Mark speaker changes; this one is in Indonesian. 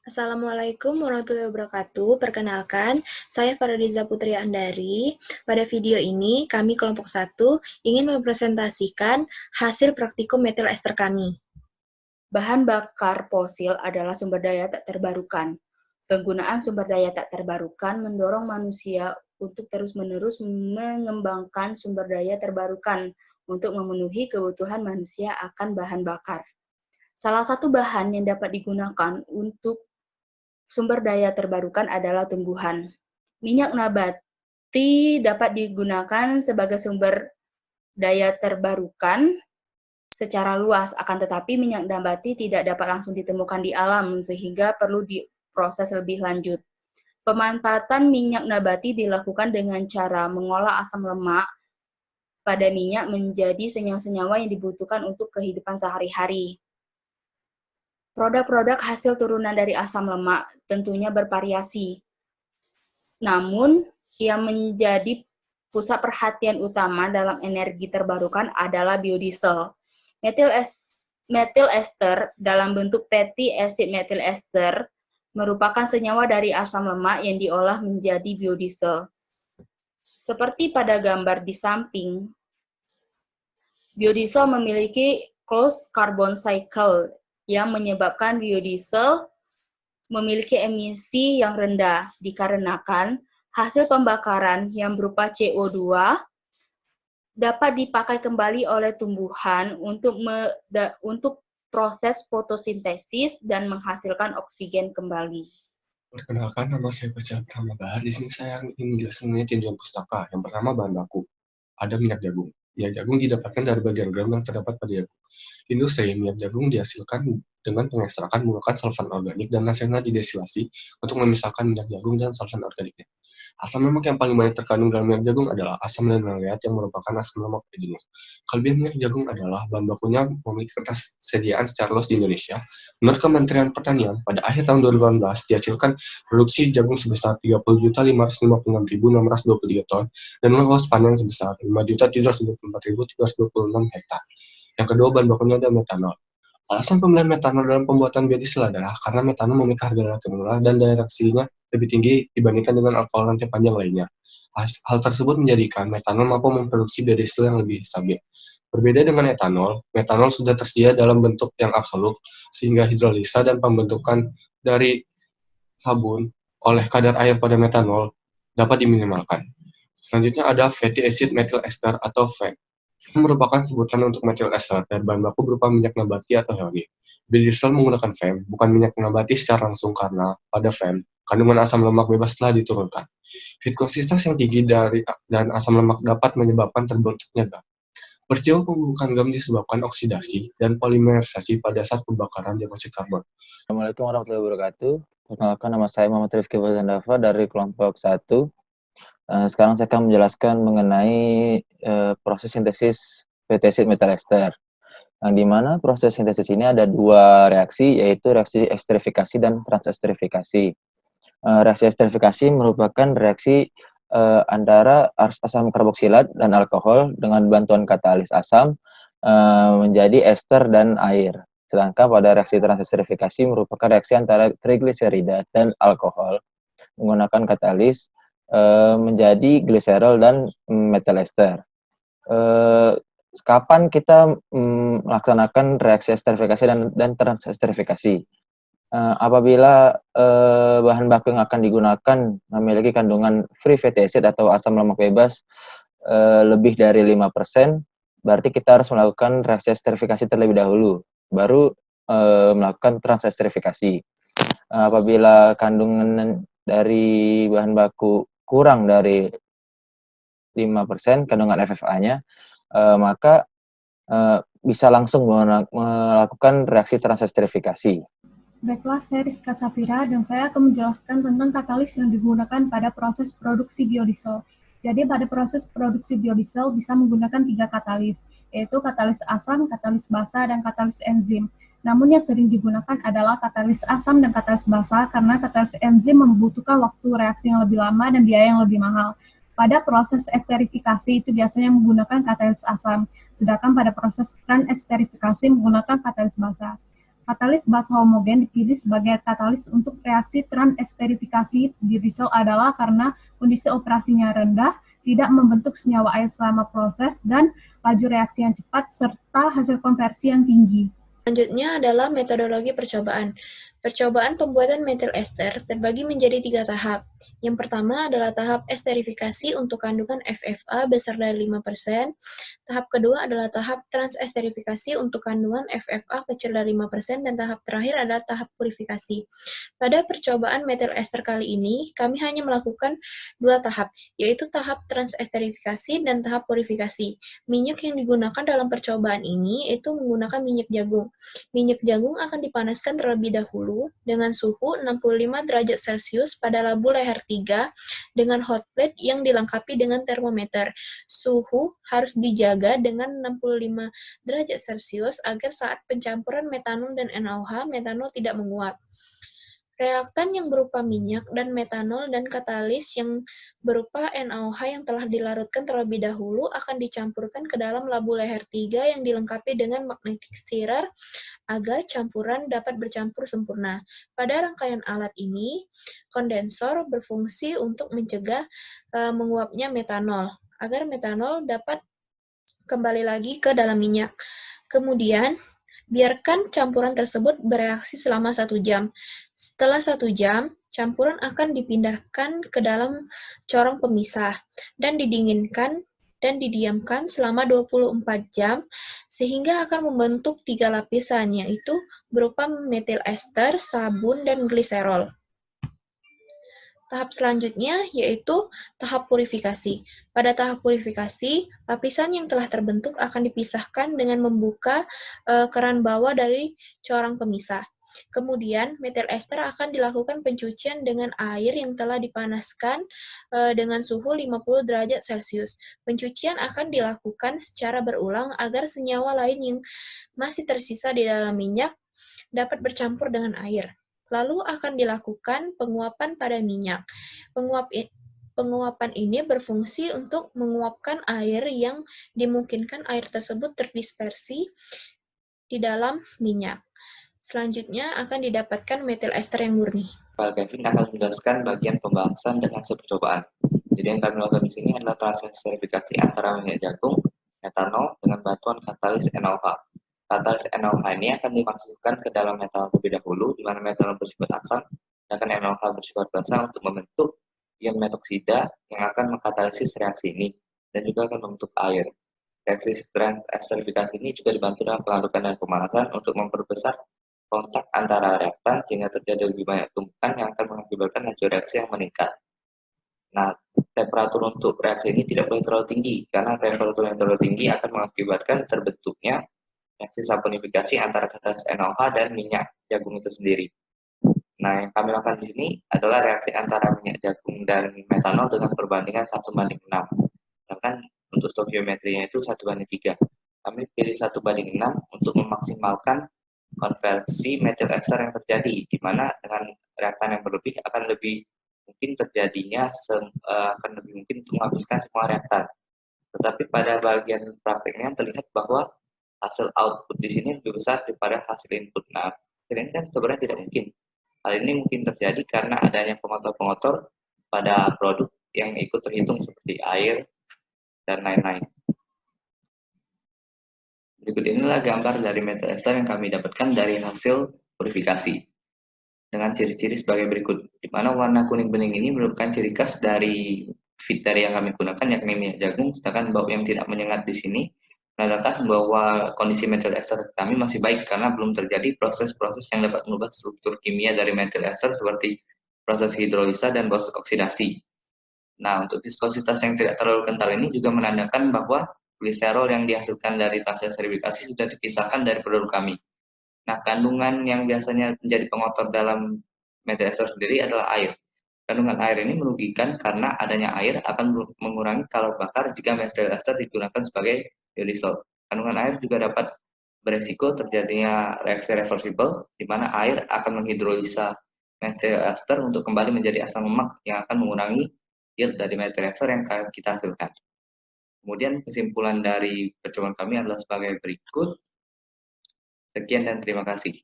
Speaker 1: Assalamualaikum warahmatullahi wabarakatuh. Perkenalkan, saya Faradiza Putri Andari. Pada video ini, kami kelompok 1 ingin mempresentasikan hasil praktikum metil ester kami.
Speaker 2: Bahan bakar fosil adalah sumber daya tak terbarukan. Penggunaan sumber daya tak terbarukan mendorong manusia untuk terus-menerus mengembangkan sumber daya terbarukan untuk memenuhi kebutuhan manusia akan bahan bakar. Salah satu bahan yang dapat digunakan untuk sumber daya terbarukan adalah tumbuhan. Minyak nabati dapat digunakan sebagai sumber daya terbarukan secara luas, akan tetapi minyak nabati tidak dapat langsung ditemukan di alam, sehingga perlu diproses lebih lanjut. Pemanfaatan minyak nabati dilakukan dengan cara mengolah asam lemak pada minyak menjadi senyawa-senyawa yang dibutuhkan untuk kehidupan sehari-hari. Produk-produk hasil turunan dari asam lemak tentunya bervariasi. Namun, yang menjadi pusat perhatian utama dalam energi terbarukan adalah biodiesel. Metil ester dalam bentuk fatty acid metil ester merupakan senyawa dari asam lemak yang diolah menjadi biodiesel. Seperti pada gambar di samping, biodiesel memiliki closed carbon cycle yang menyebabkan biodiesel memiliki emisi yang rendah dikarenakan hasil pembakaran yang berupa CO2 dapat dipakai kembali oleh tumbuhan untuk proses fotosintesis dan menghasilkan oksigen kembali.
Speaker 3: Perkenalkan, nama saya Baca Pratama Bahar. Di sini saya ingin menjelaskan mengenai tinjauan pustaka. Yang pertama, bahan baku. Ada minyak jagung. Minyak jagung didapatkan dari bagian gram yang terdapat pada jagung. Di industri, minyak jagung dihasilkan dengan pengekstrakan menggunakan solvent organik dan hasilnya didesilasi untuk memisahkan minyak jagung dan solvent organiknya. Asam lemak yang paling banyak terkandung dalam minyak jagung adalah asam linoleat yang merupakan asam lemak jenuh. Kelebihan minyak jagung adalah bahan bakunya memiliki ketersediaan secara luas di Indonesia. Menurut Kementerian Pertanian, pada akhir tahun 2018 dihasilkan produksi jagung sebesar 30.556.623 ton dan luas panen sebesar 5.724.326 hektar. Yang kedua, bahan bakunya ada metanol. Alasan pemilihan metanol dalam pembuatan biodiesel adalah karena metanol memiliki harga relatif murah dan daya reaksinya lebih tinggi dibandingkan dengan alkohol rantai panjang lainnya. Hal tersebut menjadikan metanol mampu memproduksi biodiesel yang lebih stabil. Berbeda dengan etanol, metanol sudah tersedia dalam bentuk yang absolut, sehingga hidrolisa dan pembentukan dari sabun oleh kadar air pada metanol dapat diminimalkan. Selanjutnya ada fatty acid methyl ester atau FAM. Ini merupakan sebutan untuk metil ester dari bahan baku berupa minyak nabati atau hewani. Biodiesel menggunakan FAM, bukan minyak nabati secara langsung karena pada FAM, kandungan asam lemak bebas telah diturunkan. Viskositas yang tinggi dan asam lemak dapat menyebabkan terbentuknya gam. Peristiwa pembukaan gam disebabkan oksidasi dan polimerisasi pada saat pembakaran dioksida karbon.
Speaker 4: Assalamualaikum warahmatullahi wabarakatuh. Perkenalkan, nama saya Muhammad Rifki Fazandava dari kelompok 1. Sekarang saya akan menjelaskan mengenai proses sintesis fatty acid metil ester. Yang di mana proses sintesis ini ada dua reaksi, yaitu reaksi esterifikasi dan transesterifikasi. Reaksi esterifikasi merupakan reaksi antara asam karboksilat dan alkohol dengan bantuan katalis asam menjadi ester dan air. Sedangkan pada reaksi transesterifikasi merupakan reaksi antara trigliserida dan alkohol menggunakan katalis menjadi gliserol dan metil ester. Kapan kita melaksanakan reaksi esterifikasi dan transesterifikasi? Apabila bahan baku yang akan digunakan memiliki kandungan free fatty acid atau asam lemak bebas lebih dari 5%, berarti kita harus melakukan reaksi esterifikasi terlebih dahulu, baru melakukan transesterifikasi. Apabila kandungan dari bahan baku kurang dari 5% kandungan FFA-nya, maka bisa langsung melakukan reaksi transesterifikasi.
Speaker 5: Baiklah, saya Rizka Safira dan saya akan menjelaskan tentang katalis yang digunakan pada proses produksi biodiesel. Jadi pada proses produksi biodiesel bisa menggunakan 3 katalis, yaitu katalis asam, katalis basa, dan katalis enzim. Namun yang sering digunakan adalah katalis asam dan katalis basa karena katalis enzim membutuhkan waktu reaksi yang lebih lama dan biaya yang lebih mahal. Pada proses esterifikasi itu biasanya menggunakan katalis asam, sedangkan pada proses transesterifikasi menggunakan katalis basa. Katalis basa homogen dipilih sebagai katalis untuk reaksi transesterifikasi biodiesel adalah karena kondisi operasinya rendah, tidak membentuk senyawa air selama proses, dan laju reaksi yang cepat, serta hasil konversi yang tinggi.
Speaker 1: Selanjutnya adalah metodologi percobaan. Percobaan pembuatan metil ester terbagi menjadi 3 tahap. Yang pertama adalah tahap esterifikasi untuk kandungan FFA besar dari 5%. Tahap kedua adalah tahap transesterifikasi untuk kandungan FFA kecil dari 5%. Dan tahap terakhir adalah tahap purifikasi. Pada percobaan metil ester kali ini, kami hanya melakukan 2 tahap, yaitu tahap transesterifikasi dan tahap purifikasi. Minyak yang digunakan dalam percobaan ini itu menggunakan minyak jagung. Minyak jagung akan dipanaskan terlebih dahulu dengan suhu 65 derajat Celcius pada labu leher 3 dengan hot plate yang dilengkapi dengan termometer. Suhu harus dijaga dengan 65 derajat Celcius agar saat pencampuran metanol dan NaOH, metanol tidak menguap. Reaktan yang berupa minyak dan metanol dan katalis yang berupa NaOH yang telah dilarutkan terlebih dahulu akan dicampurkan ke dalam labu leher 3 yang dilengkapi dengan magnetic stirrer agar campuran dapat bercampur sempurna. Pada rangkaian alat ini, kondensor berfungsi untuk mencegah menguapnya metanol, agar metanol dapat kembali lagi ke dalam minyak. Kemudian, biarkan campuran tersebut bereaksi selama 1 jam. Setelah 1 jam, campuran akan dipindahkan ke dalam corong pemisah dan didinginkan dan didiamkan selama 24 jam sehingga akan membentuk 3 lapisan, yaitu berupa metil ester, sabun, dan gliserol. Tahap selanjutnya yaitu tahap purifikasi. Pada tahap purifikasi, lapisan yang telah terbentuk akan dipisahkan dengan membuka keran bawah dari corong pemisah. Kemudian, metil ester akan dilakukan pencucian dengan air yang telah dipanaskan dengan suhu 50 derajat Celcius. Pencucian akan dilakukan secara berulang agar senyawa lain yang masih tersisa di dalam minyak dapat bercampur dengan air. Lalu akan dilakukan penguapan pada minyak. Penguapan ini berfungsi untuk menguapkan air yang dimungkinkan air tersebut terdispersi di dalam minyak. Selanjutnya akan didapatkan metil ester yang murni.
Speaker 6: Pak Kevin akan menjelaskan bagian pembahasan dan hasil percobaan. Jadi yang kami lakukan di sini adalah transesterifikasi antara minyak jagung, metanol dengan bantuan katalis NaOH. Katalis NaOH ini akan dimasukkan ke dalam metanol terlebih dahulu, di mana metanol bersifat asam, sedangkan NaOH bersifat basa untuk membentuk ion metoksida yang akan mengkatalisis reaksi ini, dan juga akan membentuk air. Reaksi transesterifikasi ini juga dibantu dengan pengadukan dan pemanasan untuk memperbesar kontak antara reaktan sehingga terjadi lebih banyak tumpukan yang akan mengakibatkan laju reaksi yang meningkat. Nah, temperatur untuk reaksi ini tidak boleh terlalu tinggi karena temperatur yang terlalu tinggi akan mengakibatkan terbentuknya reaksi saponifikasi antara katalis NaOH dan minyak jagung itu sendiri. Nah, yang kami lakukan di sini adalah reaksi antara minyak jagung dan metanol dengan perbandingan 1:6. Sedangkan untuk stoikiometrinya itu 1:3. Kami pilih 1:6 untuk memaksimalkan konversi metil ester yang terjadi, di mana dengan reaktan yang berlebih akan lebih mungkin terjadinya akan lebih mungkin untuk menghabiskan semua reaktan. Tetapi pada bagian prakteknya terlihat bahwa hasil output di sini lebih besar daripada hasil input. Nah, hasil ini kan sebenarnya tidak mungkin. Hal ini mungkin terjadi karena adanya pengotor-pengotor pada produk yang ikut terhitung seperti air dan lain-lain. Berikut inilah gambar dari metil ester yang kami dapatkan dari hasil purifikasi dengan ciri-ciri sebagai berikut, di mana warna kuning bening ini merupakan ciri khas dari filter yang kami gunakan, yakni minyak jagung, sedangkan bau yang tidak menyengat di sini menandakan bahwa kondisi metil ester kami masih baik karena belum terjadi proses-proses yang dapat mengubah struktur kimia dari metil ester seperti proses hidrolisa dan proses oksidasi. Nah, untuk viskositas yang tidak terlalu kental ini juga menandakan bahwa gliserol yang dihasilkan dari transesterifikasi sudah dipisahkan dari produk kami. Nah, kandungan yang biasanya menjadi pengotor dalam metil ester sendiri adalah air. Kandungan air ini merugikan karena adanya air akan mengurangi kalori bakar jika metil ester digunakan sebagai biodiesel. Kandungan air juga dapat beresiko terjadinya reaksi reversible, di mana air akan menghidrolisa metil ester untuk kembali menjadi asam lemak yang akan mengurangi yield dari metil ester yang kita hasilkan. Kemudian kesimpulan dari percobaan kami adalah sebagai berikut. Sekian dan terima kasih.